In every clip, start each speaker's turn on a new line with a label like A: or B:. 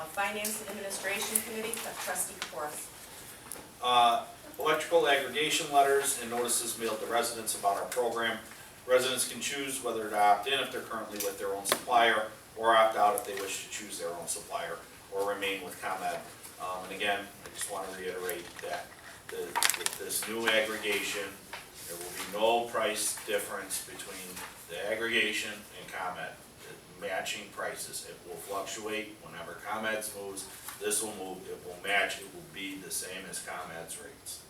A: Finance and Administration Committee, Trustee Corus.
B: Electrical aggregation letters and notices mailed to residents about our program. Residents can choose whether to opt in if they're currently with their own supplier, or opt out if they wish to choose their own supplier, or remain with ComEd. And again, I just want to reiterate that with this new aggregation, there will be no price difference between the aggregation and ComEd. Matching prices. It will fluctuate whenever ComEd's moves. This will move. It will match. It will be the same as ComEd's rates.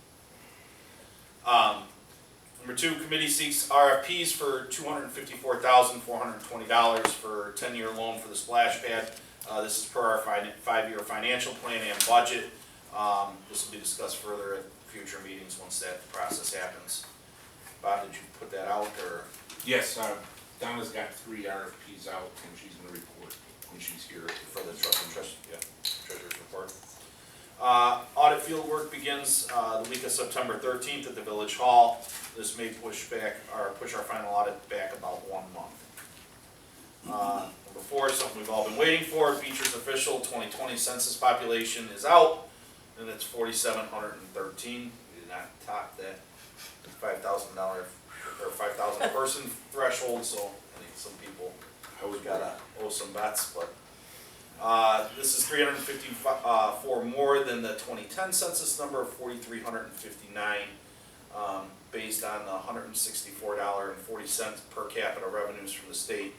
B: Number 2, committee seeks RFPs for $254,420 for a 10-year loan for the splash pad. This is per our 5-year financial plan and budget. This will be discussed further at future meetings once that process happens. Bob, did you put that out, or?
C: Yes, Donna's got 3 RFPs out, and she's going to report when she's here
B: For the treasurer's report. Audit field work begins the week of September 13th at the Village Hall. This may push our final audit back about 1 month. Number 4, something we've all been waiting for. Beecher's official 2020 census population is out, and it's 4,713. We did not top that $5,000 or 5,000 person threshold, so I think some people gotta owe some bets, but this is 354 more than the 2010 census number of 4,359, based on the $164.40 per capita revenues from the state.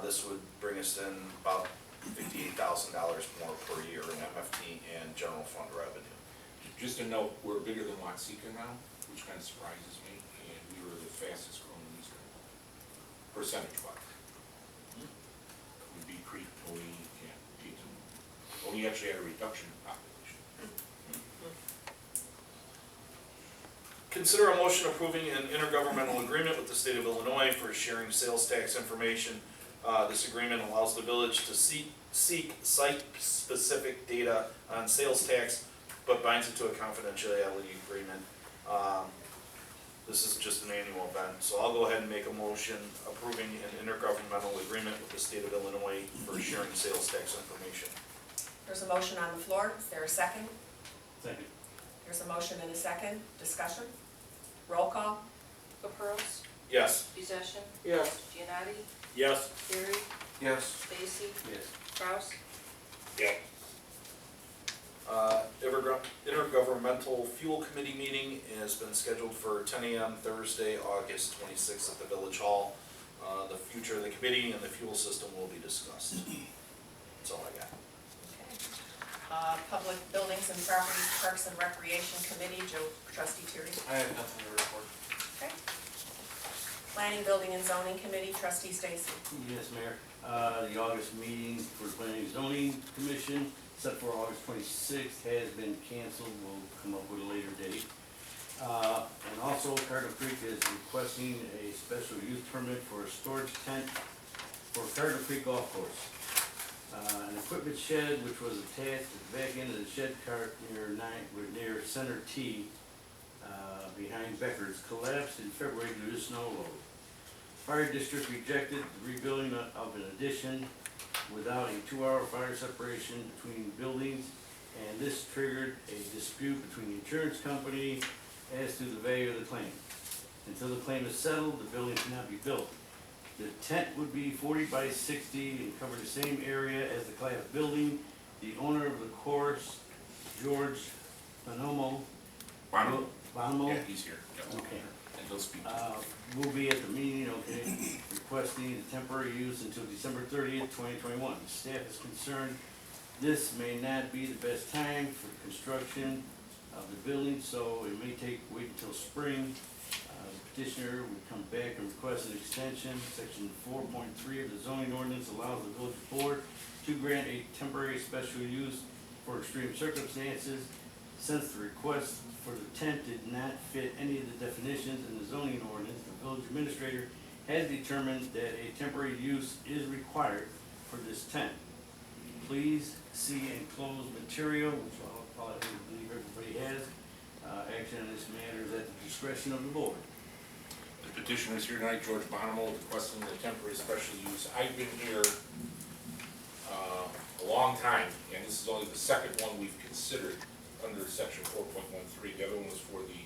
B: This would bring us in about $58,000 more per year in MFT and general fund revenue.
C: Just a note, we're bigger than Watsika now, which kind of surprises me, and we were the fastest growing in Eastern, percentage-wise. We beat Creek, Tony, and Peyton. Tony actually had a reduction in population.
B: Consider a motion approving an intergovernmental agreement with the state of Illinois for sharing sales tax information. This agreement allows the village to seek site-specific data on sales tax, but binds it to a confidentiality agreement. This is just an annual event, so I'll go ahead and make a motion approving an intergovernmental agreement with the state of Illinois for sharing sales tax information.
A: There's a motion on the floor. Is there a second?
D: Second.
A: There's a motion and a second. Discussion? Roll call?
E: Caperos,
B: Yes.
E: Possession,
C: Yes.
E: Giannotti,
B: Yes.
E: Terry,
C: Yes.
E: Stacy,
D: Yes.
E: Kraus,
B: Intergovernmental Fuel Committee meeting has been scheduled for 10 a.m. Thursday, August 26th at the Village Hall. The future of the committee and the fuel system will be discussed. That's all I got.
A: Okay. Public Buildings and Properties, Parks and Recreation Committee, Trustee Terry.
C: I have nothing to report.
A: Okay. Planning, Building and Zoning Committee, Trustee Stacy.
D: Yes, Mayor. The August meeting for the Planning and Zoning Commission, set for August 26th, has been canceled. We'll come up with a later date. And also, Cardinal Creek is requesting a special use permit for a storage tent for Cardinal Creek Golf Course. An equipment shed which was attached at the back end of the shed cart near Center T behind Becker's collapsed in February due to snow load. Fire district rejected the rebuilding of an addition without a 2-hour fire separation between buildings, and this triggered a dispute between the insurance company as to the value of the claim. Until the claim is settled, the building cannot be built. The tent would be 40 by 60 and cover the same area as the class building. The owner of the course, George Bonomo.
C: Yeah, he's here.
D: Okay.
C: And he'll speak.
D: Will be at the meeting, okay, requesting the temporary use until December 30th, 2021. Staff is concerned this may not be the best time for the construction of the building, so it may wait until spring. The petitioner would come back and request an extension. Section 4.3 of the zoning ordinance allows the village board to grant a temporary special use for extreme circumstances. Since the request for the tent did not fit any of the definitions in the zoning ordinance, the village administrator has determined that a temporary use is required for this tent. Please see enclosed material, which I'll probably believe everybody has. Action on this matter is at the discretion of the board.
C: The petitioner is here tonight, George Bonomo, requesting the temporary special use. I've been here long time, and this is only the second one we've considered under section 4.13. The other one was for the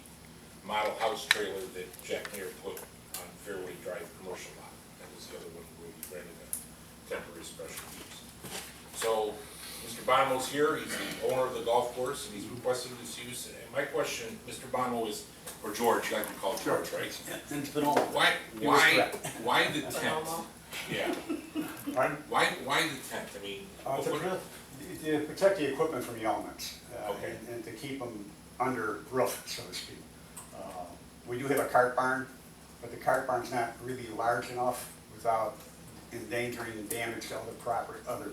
C: model house trailer that Jack Mayer put on Fairway Drive commercial lot. That was the other one where we granted a temporary special use. So, Mr. Bonomo's here, he's the owner of the golf course, and he's requesting this use. And my question, Mr. Bonomo, is, or George, you like to call George, right?
D: Yeah, it's been all.
C: Why the tent?
A: Bonomo.
C: Yeah,
E: Pardon?
C: why the tent? I mean,
E: To protect the equipment from the elements,
C: Okay.
E: and to keep them under roof, so to speak. We do have a cart barn, but the cart barn's not really large enough without endangering and damage to other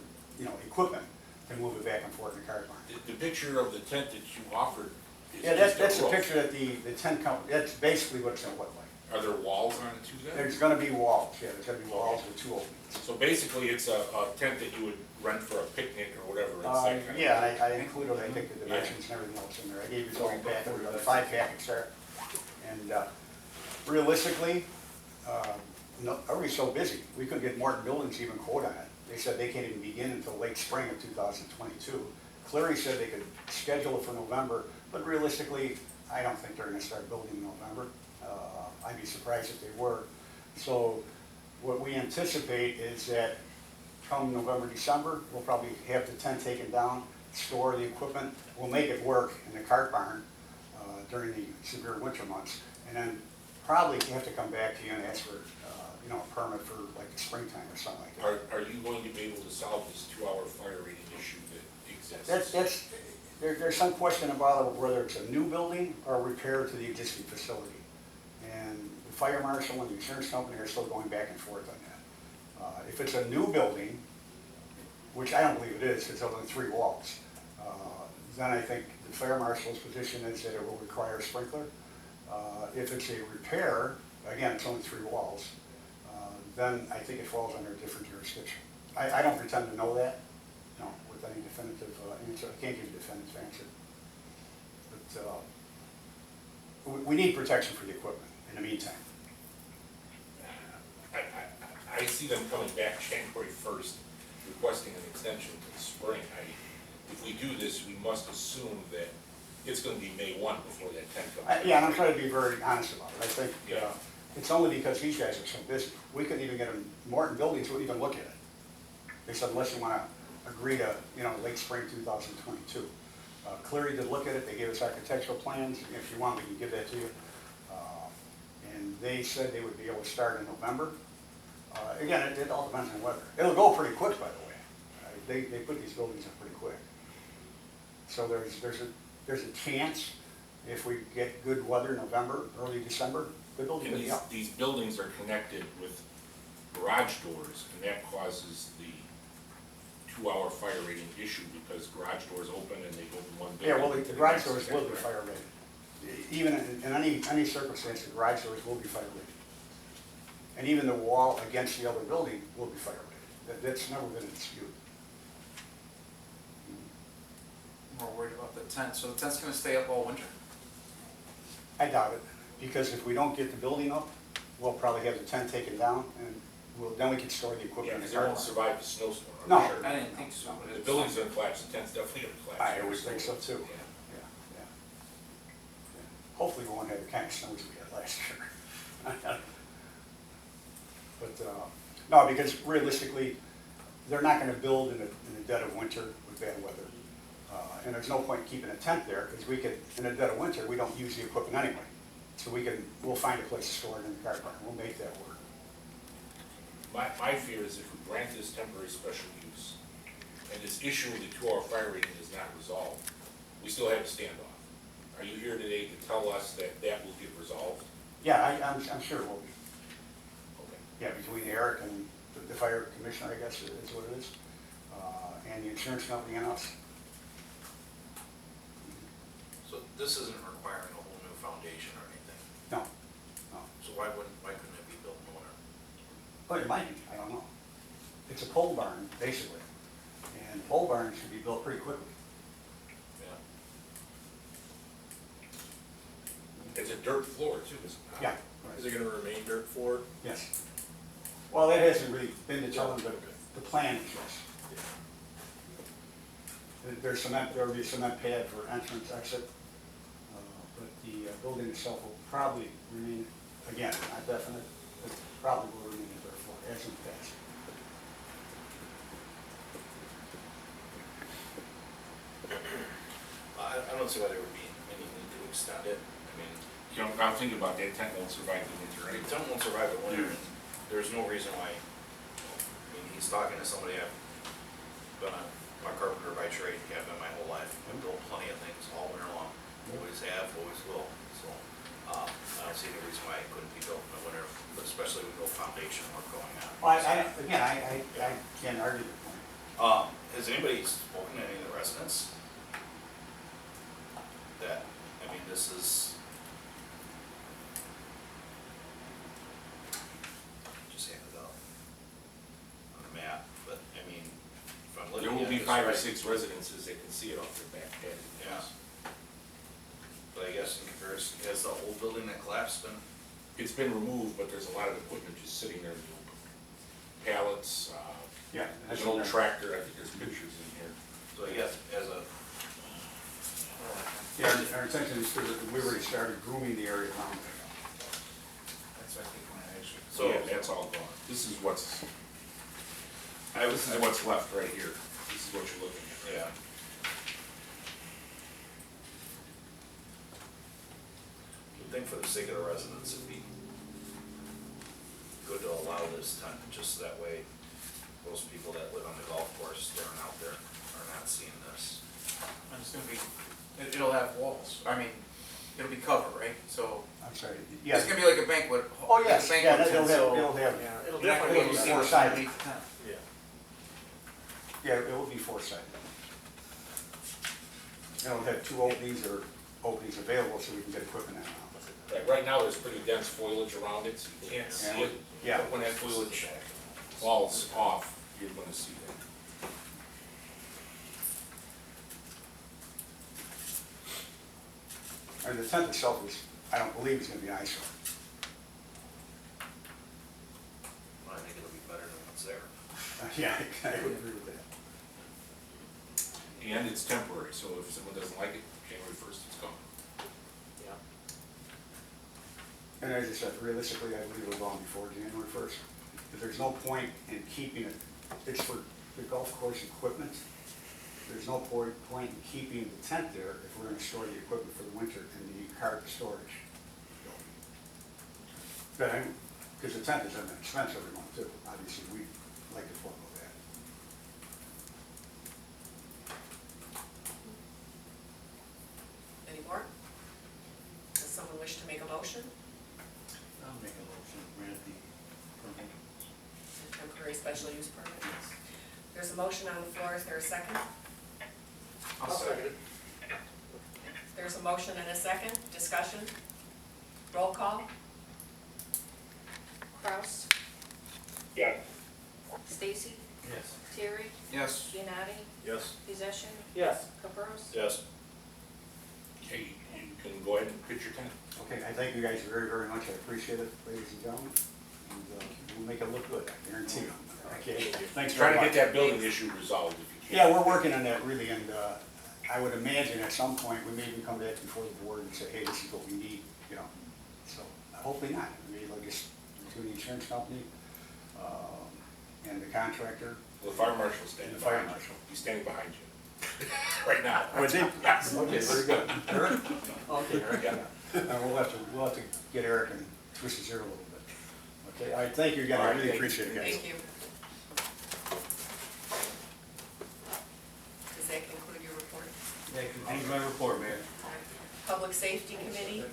E: equipment to move it back and forth in the cart barn.
C: the picture of the tent that you offered is
E: Yeah,
C: just
E: that's
C: a
E: the
C: roof.
E: picture that the tent company, that's basically what it's gonna look like.
C: Are there walls on it too then?
E: There's gonna be walls, yeah, there's gonna be walls with two openings.
C: So basically, it's a tent that you would rent for a picnic or whatever. It's that kind of-
E: Yeah, I included, I think, the dimensions and everything else in there. I gave you the whole packet, the 5-packet chart. And realistically, everybody's so busy, we couldn't get Morton Buildings even quote on it. They said they can't even begin until late spring of 2022. Cleary said they could schedule it for November, but realistically, I don't think they're gonna start building in November. I'd be surprised if they were. So what we anticipate is that come November, December, we'll probably have the tent taken down, store the equipment. We'll make it work in the cart barn during the severe winter months. And then probably have to come back to you and ask for, a permit for like the springtime or something like that.
C: Are you going to be able to solve this 2-hour fire rating issue that exists?
E: There's some question about whether it's a new building or a repair to the existing facility. And the fire marshal and the insurance company are still going back and forth on that. If it's a new building, which I don't believe it is, it's only 3 walls, then I think the fire marshal's position is that it will require a sprinkler. If it's a repair, again, it's only 3 walls, then I think it falls under a different jurisdiction. I don't pretend to know that, with any definitive answer. I can't give you a definitive answer. But we need protection for the equipment in the meantime.
C: I see them coming back January 1st, requesting an extension to the spring. If we do this, we must assume that it's going to be May 1 before that tent comes.
E: Yeah, and I'm trying to be very honest about it. I think
C: Yeah.
E: it's only because these guys are so busy. We couldn't even get them, Morton Buildings wouldn't even look at it. They said, unless you want to agree to, late spring 2022. Cleary did look at it, they gave us architectural plans. If you want, we can give that to you. And they said they would be able to start in November. Again, it all depends on weather. It'll go pretty quick, by the way. They put these buildings up pretty quick. So there's a chance, if we get good weather, November, early December, the building will be up.
C: These buildings are connected with garage doors, and that causes the 2-hour fire rating issue because garage doors open and they go from one building.
E: Yeah, well, the
C: to
E: garage
C: next.
E: doors will be fire rated. Even in any circumstance, the garage doors will be fire rated. And even the wall against the other building will be fire rated. That's never been a dispute.
F: We're worried about the tent, so the tent's gonna stay up all winter?
E: I doubt it, because if we don't get the building up, we'll probably have the tent taken down, and then we can store the
C: Yeah,
E: equipment in
C: because
E: the
C: it
E: car
C: won't
E: park.
C: survive the snowstorm, I'm
E: No.
C: sure.
F: I didn't think so, but
C: The
F: it's.
C: building's gonna collapse, the tent's definitely gonna collapse.
E: I always think so too.
C: Yeah.
E: Yeah. Hopefully we won't have the kind of snows we had last year. But, no, because realistically, they're not gonna build in the dead of winter with bad weather. And there's no point keeping a tent there, because we could, in the dead of winter, we don't use the equipment anyway. So we'll find a place to store it in the car park, we'll make that work.
C: My fear is if we grant this temporary special use, and this issue of the 2-hour fire rating is not resolved, we still have a standoff. Are you here today to tell us that that will get resolved?
E: Yeah, I'm sure it will be.
C: Okay.
E: Yeah, between Eric and the fire commissioner, I guess is what it is, and the insurance company and us.
B: So this isn't requiring a whole new foundation or anything?
E: No, no.
B: So why couldn't it be built in winter?
E: But it might be, I don't know. It's a pole barn, basically, and pole barns should be built pretty quickly.
B: Yeah.
C: It's a dirt floor too, isn't it?
E: Yeah.
B: Is it gonna remain dirt floor?
E: Yes. Well, that hasn't really been determined, but the plan is yes. there's cement, there will be a cement pad for entrance, exit. But the building itself will probably remain, again, not definite, but probably will remain at their floor, as in the past.
B: I don't see why there would be any need to extend it. I mean,
C: You know, I'm thinking about that tent won't survive the winter,
B: the
C: right?
B: tent won't survive the winter, and there's no reason why. I mean, he's talking to somebody I've been a carpenter by trade, have been my whole life. I've built plenty of things all winter long, always have, always will. So, I don't see any reason why it couldn't be built in the winter, but especially with no foundation work going on.
E: Well, I can't argue the point.
B: Has anybody spoken to any of the residents? That, I mean, this is. Just hand it up on the map, but I mean, if I'm looking
C: There
B: at
C: will be
B: this
C: 5 or
B: right-
C: 6 residences that can see it off their back patio.
B: Yeah. But I guess in comparison, has the old building that collapsed been?
C: It's been removed, but there's a lot of equipment just sitting there in the open. Pallets,
E: Yeah.
C: there's an old tractor, I think there's pictures in here.
B: So I guess as a,
E: Yeah, our intention is to, we already started grooming the area around there.
F: That's what I think when I actually.
B: so.
C: Yeah, that's all gone. This is what's left right here. This is what you're looking at.
B: Yeah. I think for the sake of the residents, it'd be good to allow this tent, just that way, those people that live on the golf course staring out there are not seeing this.
F: And it's gonna be, it'll have walls, I mean, it'll be covered, right? So,
E: I'm sorry,
F: it's
E: yes.
F: gonna be like a banquet.
E: Oh, yes,
F: like a
E: yeah,
F: banquet
E: it'll
F: tent, so-
E: have,
F: You're not gonna be able to see what's
E: four-sided.
F: underneath the tent.
E: Yeah, it will be four-sided. It'll have 2 openings or openings available so we can get equipment in and out.
C: Right now, there's pretty dense foliage around it, so you can't
F: Yeah.
C: see it.
E: Yeah.
C: But when that foliage falls off, you're gonna see that.
E: And the tent itself is, I don't believe is gonna be an eyesore.
B: Well, I think it'll be better than what's there.
E: Yeah, I would agree with that.
C: And it's temporary, so if someone doesn't like it, January 1st, it's gone.
E: And as I said, realistically, I believe we're going before January 1st. If there's no point in keeping it, it's for the golf course equipment. There's no point in keeping the tent there if we're gonna store the equipment for the winter in the cart storage. But because the tent is an expense every month too, obviously, we like to forego that.
A: Any more? Does someone wish to make a motion?
D: I'll make a motion, to grant the permit.
A: Temporary special use permit. There's a motion on the floor, is there a second?
F: I'll second it.
A: There's a motion and a second, discussion? Roll call?
G: Kraus,
C: Yeah.
G: Stacy,
D: Yes.
G: Terry,
F: Yes.
G: Giannotti,
B: Yes.
G: Possession,
F: Yes.
G: Caprows.
B: Yes.
C: Okay, you can go ahead and pitch your tent.
E: Okay, I thank you guys very, very much. I appreciate it, ladies and gentlemen. And we'll make it look good, I guarantee you. Okay, thanks
C: Try
E: very
C: to
E: much.
C: get that building issue resolved if you can.
E: Yeah, we're working on that really, and I would imagine at some point, we may even come back before the board and say, hey, this is what we need, you know. So hopefully not. Maybe they'll just, to the insurance company and the contractor.
C: The fire marshal's standing
E: The fire
C: behind you.
E: marshal.
C: He's standing behind you. Right now.
E: Okay, very good. Eric? Okay, Eric,
C: Yeah.
E: we'll have to get Eric and twist his ear a little bit. Okay, all right, thank you again, I
C: All right,
E: really
C: thank you.
E: appreciate it, guys.
A: Thank you. Does that conclude your report?
D: That concludes my report, Mayor.
A: Public Safety Committee,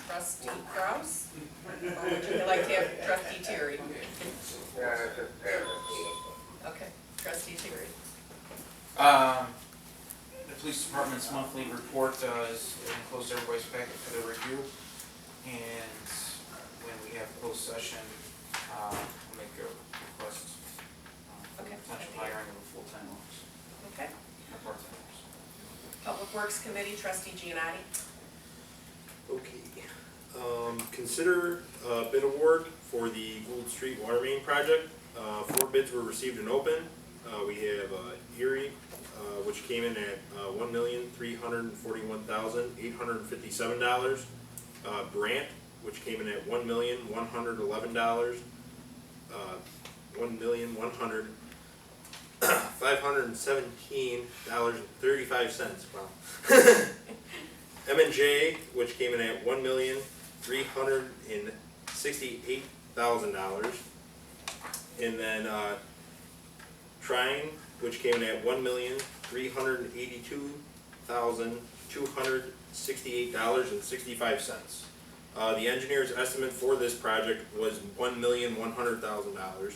A: trustee Kraus? Or would you like to have trustee Terry? Okay, trustee Terry.
F: The police department's monthly report is enclosed everybody's packet for the review. And when we have closed session, we'll make a request,
A: Okay.
F: potential hiring of a full-time officer,
A: Okay.
F: or part-time officer.
A: Public Works Committee, trustee Giannotti.
H: Okay. Consider bid award for the Gould Street Water Main Project. 4 bids were received and open. We have Erie, which came in at $1,341,857. Brant, which came in at $1,111. $1,517.35. Wow. M&J, which came in at $1,368,000. And then Trine, which came in at $1,382,268.65. The engineer's estimate for this project was $1,100,000.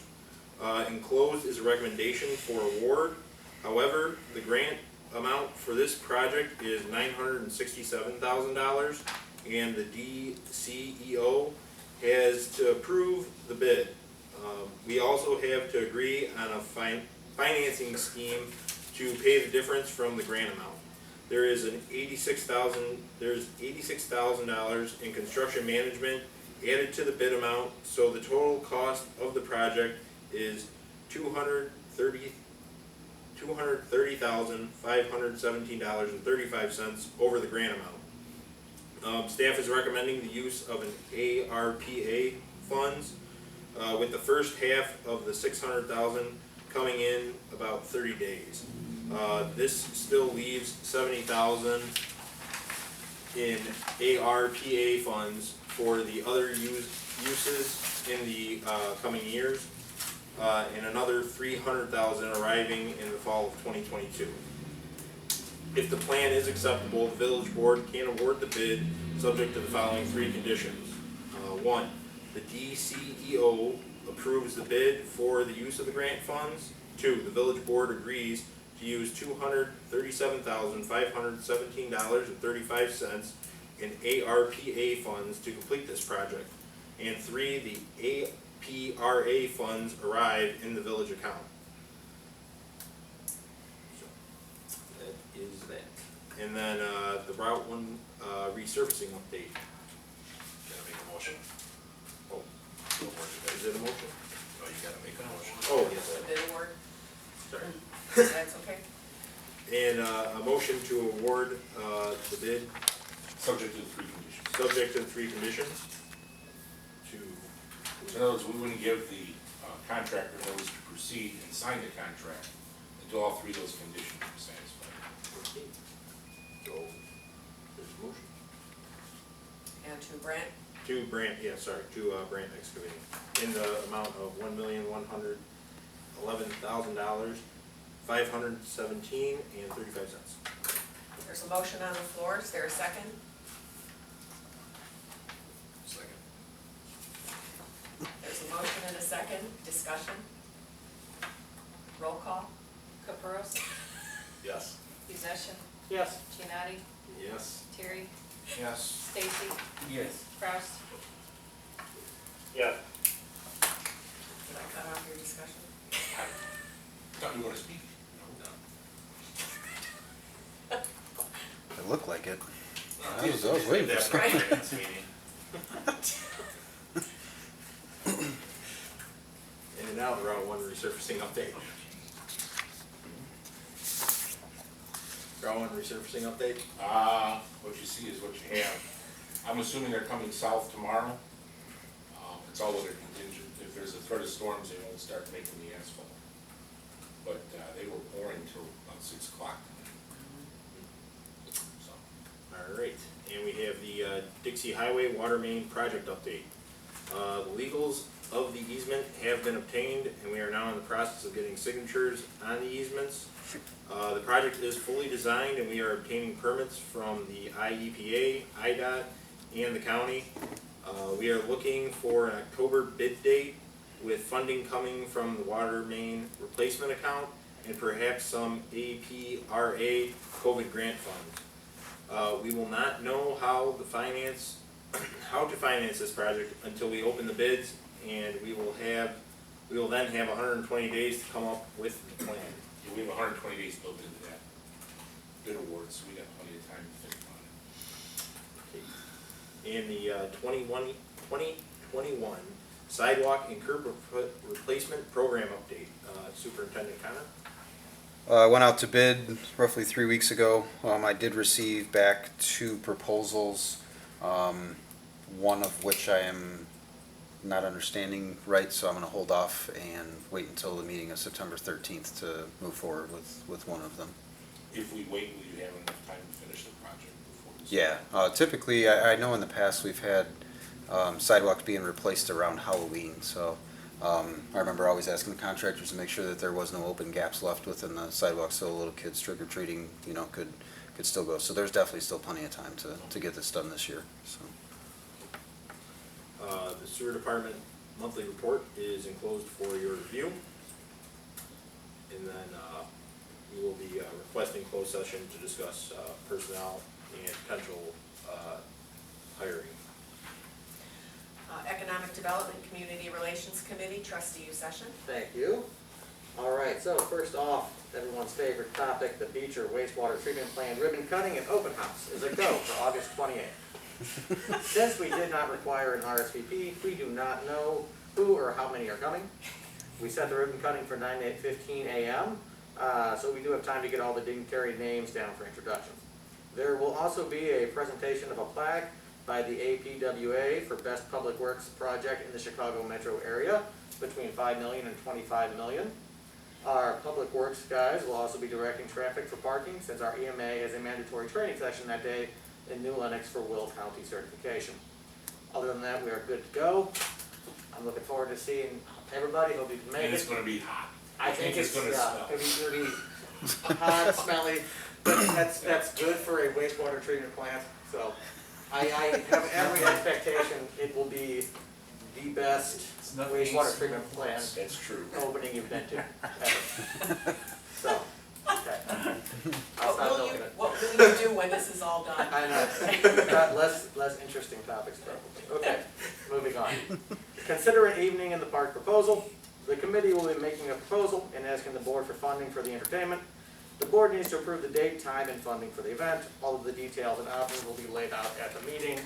H: Enclosed is a recommendation for award. However, the grant amount for this project is $967,000, and the DCEO has to approve the bid. We also have to agree on a financing scheme to pay the difference from the grant amount. There is $86,000 in construction management added to the bid amount, so the total cost of the project is $230,517.35 over the grant amount. Staff is recommending the use of an ARPA funds, with the first half of the $600,000 coming in about 30 days. This still leaves $70,000 in ARPA funds for the other uses in the coming years, and another $300,000 arriving in the fall of 2022. If the plan is acceptable, the village board can award the bid subject to the following three conditions. 1, the DCEO approves the bid for the use of the grant funds. 2, the village board agrees to use $237,517.35 in ARPA funds to complete this project. And 3, the APRA funds arrive in the village account. So, that is that. And then the Route 1 resurfacing update.
B: Gotta make a motion.
H: Oh, is it a motion?
B: Oh, you gotta make a motion.
H: Oh, yes.
A: The bid award,
H: Sorry.
A: that's okay.
H: And a motion to award the bid,
C: Subject to the three conditions.
H: subject to the three conditions.
C: In other words, we wouldn't give the contractor notice to proceed and sign the contract until all three of those conditions are satisfied.
H: So, there's a motion.
A: And to Brent,
H: To Brant Excavating, in the amount of $1,111,517.35.
A: there's a motion on the floor, is there a second?
B: Second.
A: There's a motion and a second, discussion. Roll call.
G: Caprows,
B: Yes.
G: Possession,
F: Yes.
G: Giannotti,
H: Yes.
G: Terry,
F: Yes.
G: Stacy,
D: Yes.
G: Kraus,
H: Yes.
A: Did I cut off your discussion?
C: Thought you were gonna speak? No.
I: It looked like it.
B: I
I: was waiting for
B: that
A: something.
B: finance meeting.
H: And now the Route 1 resurfacing update. Route 1 resurfacing update.
C: What you see is what you have. I'm assuming they're coming south tomorrow. It's all weather contingent. If there's a threat of storms, they won't start making the asphalt. But they were pouring till about 6 o'clock. So,
H: All right, and we have the Dixie Highway Water Main Project update. The legals of the easement have been obtained, and we are now in the process of getting signatures on the easements. The project is fully designed, and we are obtaining permits from the IEPA, IDOT, and the county. We are looking for an October bid date with funding coming from the water main replacement account and perhaps some APRA COVID grant funds. We will not know how to finance this project until we open the bids, and we will then have 120 days to come up with the plan.
C: yeah, we have 120 days built into that bid award, so we got plenty of time to think about it.
H: In the 2021 Sidewalk and Curb Replacement Program update, Superintendent Connor?
I: Went out to bid roughly 3 weeks ago. I did receive back 2 proposals, one of which I am not understanding right, so I'm gonna hold off and wait until the meeting of September 13th to move forward with one of them.
C: If we wait, will you have enough time to finish the project before this?
I: Yeah, typically, I know in the past we've had sidewalks being replaced around Halloween, so I remember always asking the contractors to make sure that there was no open gaps left within the sidewalk, so little kids trick or treating, could still go. So there's definitely still plenty of time to get this done this year, so.
H: The sewer department monthly report is enclosed for your review. And then, we will be requesting closed session to discuss, personnel and potential, hiring.
A: Economic Development Community Relations Committee, trustee session.
G: Thank you. All right, so first off, everyone's favorite topic, the Beecher wastewater treatment plant ribbon cutting and open house is a go for August 28th. Since we did not require an RSVP, we do not know who or how many are coming. We set the ribbon cutting for 9:15 a.m., so we do have time to get all the dignitary names down for introductions. There will also be a presentation of a plaque by the APWA for Best Public Works Project in the Chicago metro area between $5 million and $25 million. Our Public Works guys will also be directing traffic for parking since our EMA has a mandatory training session that day in New Lenox for Will County certification. Other than that, we are good to go. I'm looking forward to seeing everybody. Hope you can make
C: And it's
G: it.
C: gonna be hot.
G: I think it's
C: gonna smell.
G: It'll be hot, smelly, but that's good for a wastewater treatment plant. So I have every expectation it will be the best wastewater treatment plant
C: That's true.
G: opening you've been to ever. So, okay. I'll stop milking it.
A: What will you do when this is all done?
G: I know. Less interesting topics probably. Okay, moving on. Consider an evening in the park proposal. The committee will be making a proposal and asking the board for funding for the entertainment. The board needs to approve the date, time, and funding for the event. All of the details and options will be laid out at the meeting.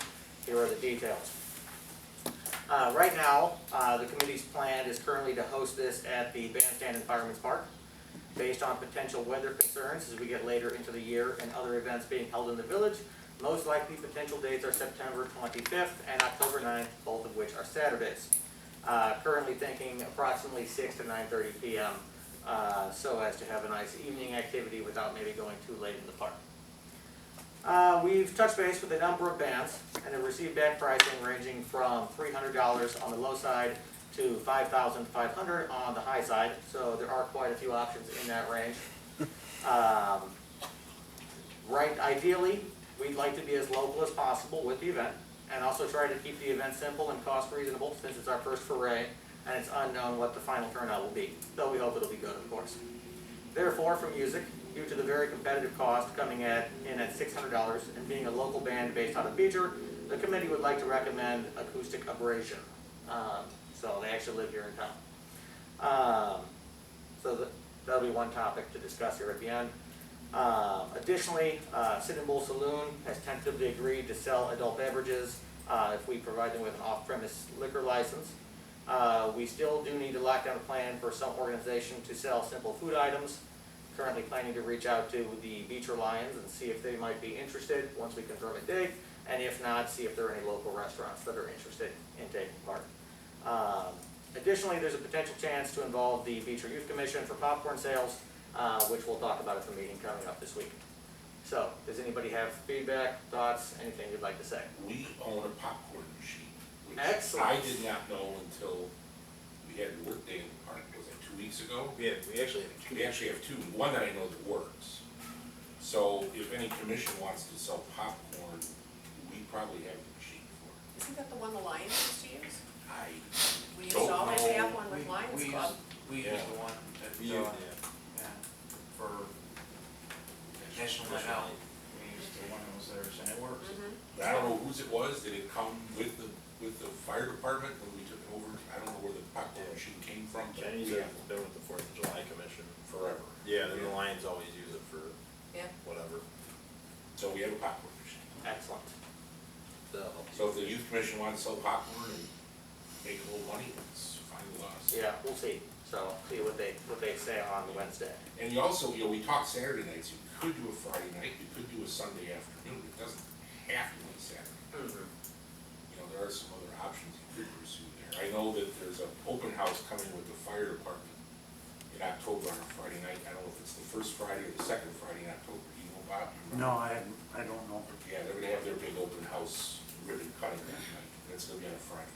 G: Here are the details. Right now, the committee's plan is currently to host this at the Bandstand in Fireman's Park. Based on potential weather concerns as we get later into the year and other events being held in the village, most likely potential dates are September 25th and October 9th, both of which are Saturdays. Currently thinking approximately 6 to 9:30 p.m. So as to have a nice evening activity without maybe going too late in the park. We've touched base with a number of bands and have received back pricing ranging from $300 on the low side to $5,500 on the high side, so there are quite a few options in that range. Right, ideally, we'd like to be as local as possible with the event, and also try to keep the event simple and cost reasonable since it's our first foray, and it's unknown what the final turnout will be, though we hope it'll be good, of course. Therefore, for music, due to the very competitive cost coming in at $600 and being a local band based out of Beecher, the committee would like to recommend Acoustic Abrasion. So they actually live here in town. So that'll be one topic to discuss here at the end. Additionally, Sit and Bull Saloon has tentatively agreed to sell adult beverages if we provide them with an off-premise liquor license. We still do need to lock down a plan for some organization to sell simple food items. Currently planning to reach out to the Beecher Lions and see if they might be interested once we confirm a date, and if not, see if there are any local restaurants that are interested in taking part. Additionally, there's a potential chance to involve the Beecher Youth Commission for popcorn sales, which we'll talk about at the meeting coming up this week. So, does anybody have feedback, thoughts, anything you'd like to say?
C: We own a popcorn machine, which
G: Excellent.
C: I did not know until we had a work day in the park, was it 2 weeks ago?
H: Yeah, we actually have two.
C: We actually have 2, one that I know that works. So if any commission wants to sell popcorn, we probably have the machine for it.
A: Isn't that the one the Lions used to use? We used
C: Don't
A: to always
C: know.
A: have one with Lions Club.
F: We
C: Yeah.
F: used the one at,
H: Yeah.
F: yeah, for National Night Out. We used the one that was there, and it works.
A: Mhm.
C: I don't know whose it was, did it come with the fire department when we took it over? I don't know where the popcorn machine came from, but
H: Jenny's
C: we
H: been
C: have
H: with the 4th of July Commission.
C: forever.
H: Yeah, then the Lions always use it for
A: Yeah.
H: whatever.
C: So we have a popcorn machine.
G: Excellent.
C: So if the youth commission wants to sell popcorn and make a little money, it's fine with us.
G: Yeah, we'll see. So, see what they say on Wednesday.
C: And you also, we talked Saturday nights, you could do a Friday night, you could do a Sunday afternoon, it doesn't have to be Saturday. There are some other options you could pursue there. I know that there's an open house coming with the fire department in October on a Friday night. I don't know if it's the first Friday or the second Friday in October. Do you know, Bob?
E: No, I don't know.
C: Yeah, they're gonna have their big open house ribbon cutting that night. That's gonna be on a Friday.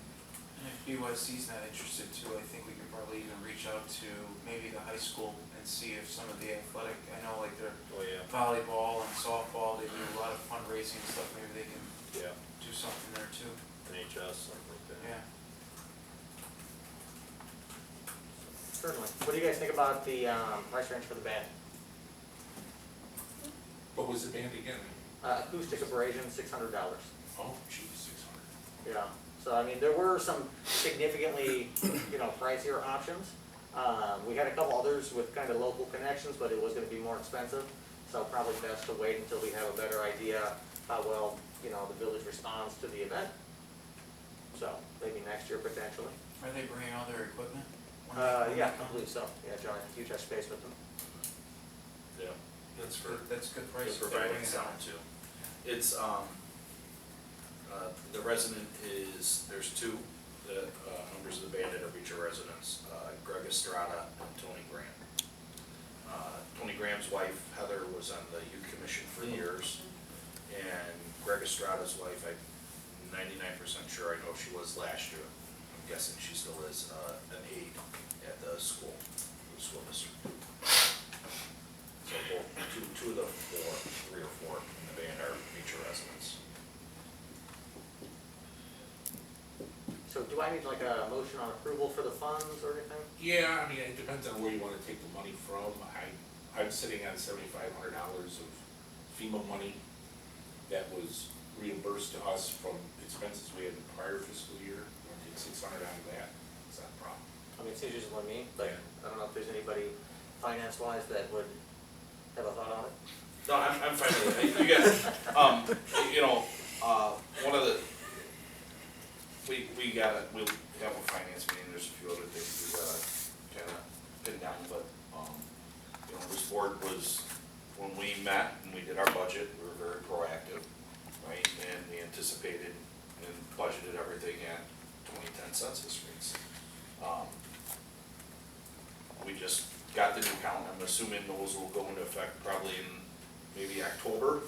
F: And if BYC's not interested too, I think we could probably even reach out to maybe the high school and see if some of the athletic, I know like their
H: Oh, yeah.
F: volleyball and softball, they do a lot of fundraising and stuff, maybe they can
H: Yeah,
F: do something there too.
H: NHS, something like that.
F: Yeah.
G: Certainly. What do you guys think about the price range for the band?
C: What was the band again?
G: Acoustic abrasion, $600.
C: Oh, geez, 600.
G: Yeah, so I mean, there were some significantly, pricier options. We had a couple others with kind of local connections, but it was gonna be more expensive. So probably best to wait until we have a better idea how well, the village responds to the event. So maybe next year potentially.
F: Are they bringing all their equipment? when they
G: Yeah, I
F: come?
G: believe so. Yeah, John, you touch space with them.
B: Yeah, that's for,
F: That's good price.
B: for providing sound too. It's, the resident is, there's two, members of the band that are Beecher residents, Greg Estrada and Tony Graham. Tony Graham's wife, Heather, was on the youth commission for years, and Greg Estrada's wife, I'm 99% sure, I know she was last year, I'm guessing she still is, an aide at the school district. So both, two of the four, three or four in the band are Beecher residents.
G: So do I need like a motion on approval for the funds or anything?
C: Yeah, I mean, it depends on where you wanna take the money from. I'm sitting on $7,500 of FEMA money that was reimbursed to us from expenses we had in the prior fiscal year. You wanna take 600 out of that? It's not a problem.
G: I mean, it seems just like me, but
C: Yeah.
G: I don't know if there's anybody finance-wise that would have a thought on it.
B: No, I'm fine with it. You get, one of the, we have a finance meeting, there's a few other things we gotta kinda pin down, but, this board was, when we met and we did our budget, we were very proactive, right? And we anticipated and budgeted everything at 2010 census rates. We just got the new count, I'm assuming those will go into effect probably in maybe October.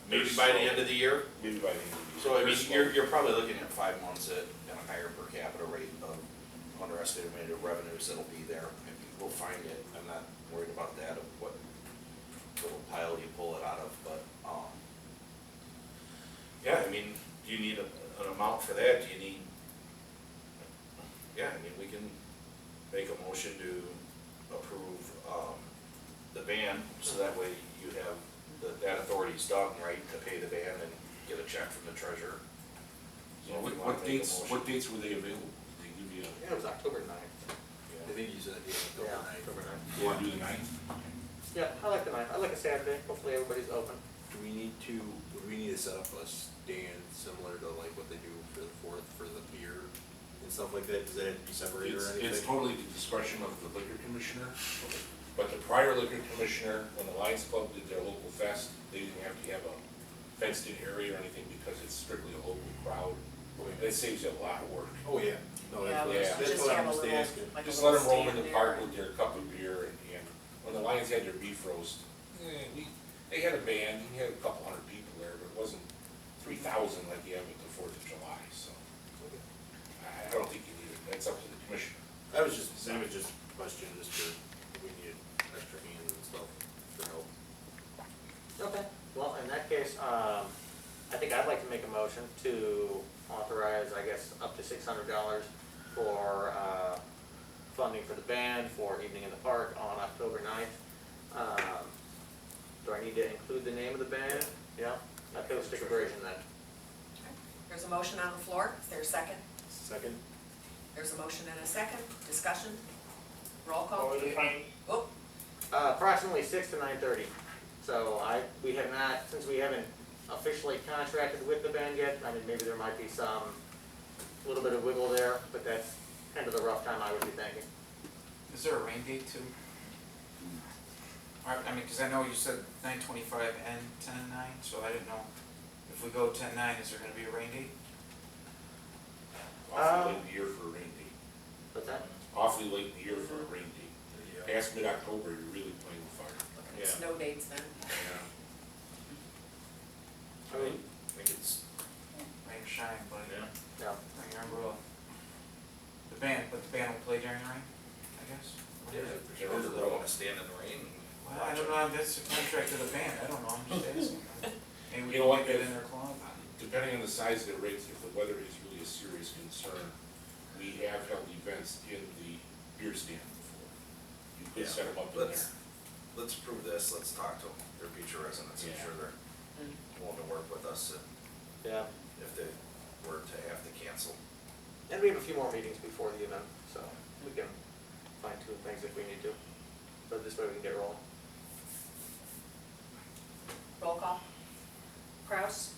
B: Maybe by the end of the year.
C: Maybe by the end of the year.
B: So I mean, you're probably looking at 5 months at a higher per capita rate of underestimated revenues that'll be there. Maybe we'll find it, I'm not worried about that, of what little pile you pull it out of, but, yeah, I mean, do you need an amount for that? Do you need, yeah, I mean, we can make a motion to approve, the ban, so that way you have, that authority's done, right, to pay the ban and get a check from the treasurer. So if you wanna
C: What
B: make a
C: dates,
B: motion-
C: what dates were they available? Did they give you a,
G: Yeah, it was October 9th.
H: I think you said,
G: Yeah, October 9th.
C: you wanna do the 9th?
G: Yeah, I like the 9th. I like a Saturday. Hopefully everybody's open.
H: would we need to set up a stand similar to like what they do for the 4th for the beer and stuff like that? Does that have to be separated or anything?
C: It's totally the discretion of the liquor commissioner, but the prior liquor commissioner, when the Lions Club did their local fest, they didn't have to have a fenced-in area or anything because it's strictly a local crowd. It saves you a lot of work.
H: Oh, yeah. No,
A: Yeah, we
C: yeah.
H: that's
A: just
H: what
A: have
H: I'm
A: a
H: just
A: little,
H: asking.
A: like a
C: Just let
A: little
C: them roam in
A: stand
C: the
A: there.
C: park with their cup of beer, and when the Lions had their beef roast, they had a band, you had a couple hundred people there, but it wasn't 3,000 like you have at the 4th of July, so. I don't think you need it, that's up to the commissioner.
H: I was just a question, just to, if we needed extra hands and stuff for help.
G: Okay. Well, in that case, I think I'd like to make a motion to authorize, I guess, up to $600 for funding for the band for Evening in the Park on October 9th. Do I need to include the name of the band? Yeah? Acoustic abrasion then.
A: There's a motion on the floor, is there a second?
H: Second?
A: There's a motion and a second, discussion, roll call. Oh,
G: Approximately 6 to 9:30. So we have not, since we haven't officially contracted with the band yet, I mean, maybe there might be some, little bit of wiggle there, but that's end of the rough time, I would be thinking.
F: Is there a rain date too? I mean, cause I know you said 9:25 and 10:09, so I didn't know. If we go 10:09, is there gonna be a rain date?
C: Awfully late in the year for a rain date.
G: What's that?
C: Awfully late in the year for a rain date. Past mid-October, you're really playing with fire.
A: Looking at snow dates then.
B: Yeah.
G: I mean,
B: I think it's,
F: Rain or shine, buddy.
B: yeah.
G: yeah.
F: Bring your umbrella. But the band will play during the rain, I guess?
B: They don't wanna stand in the rain.
F: Well, I don't know, that's the contract of the band, I don't know, I'm just asking. Maybe we
C: You know
F: can
C: what,
F: get
C: if-
F: in their club.
C: Depending on the size of the rigs, if the weather is really a serious concern, we have held events in the beer stand before. You could
B: Yeah,
C: set them up in there.
B: Let's prove this, let's talk to them, they're Beecher residents, I'm
C: Yeah.
B: sure they're willing to work with us
G: Yeah.
B: if they were to have to cancel.
G: And we have a few more meetings before the event, so we can fine tune things if we need to. But this way we can get rolling.
A: Roll call. Kraus?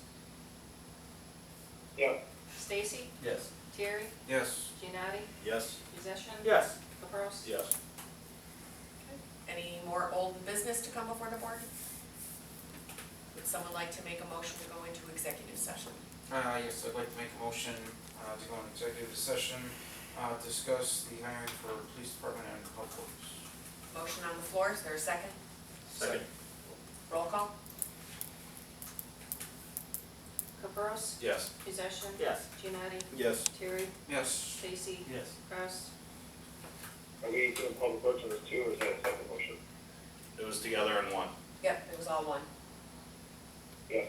J: Yeah.
A: Stacy?
D: Yes.
A: Terry?
F: Yes.
A: Giannotti?
B: Yes?
A: Musician?
G: Yes.
A: Caprows?
B: Yes.
A: Any more old business to come before the board? Would someone like to make a motion to go into executive session?
F: Yes, I'd like to make a motion, to go into executive session, discuss the hiring for police department and public works.
A: Motion on the floor, is there a second?
B: Second.
A: Roll call. Caprows?
B: Yes.
A: Musician?
G: Yes.
A: Giannotti?
B: Yes.
A: Terry?
F: Yes.
A: Stacy?
D: Yes.
A: Kraus?
J: Are we doing public works on this too, or is that a separate motion?
B: It was together in one.
A: Yep, it was all one.
J: Yeah.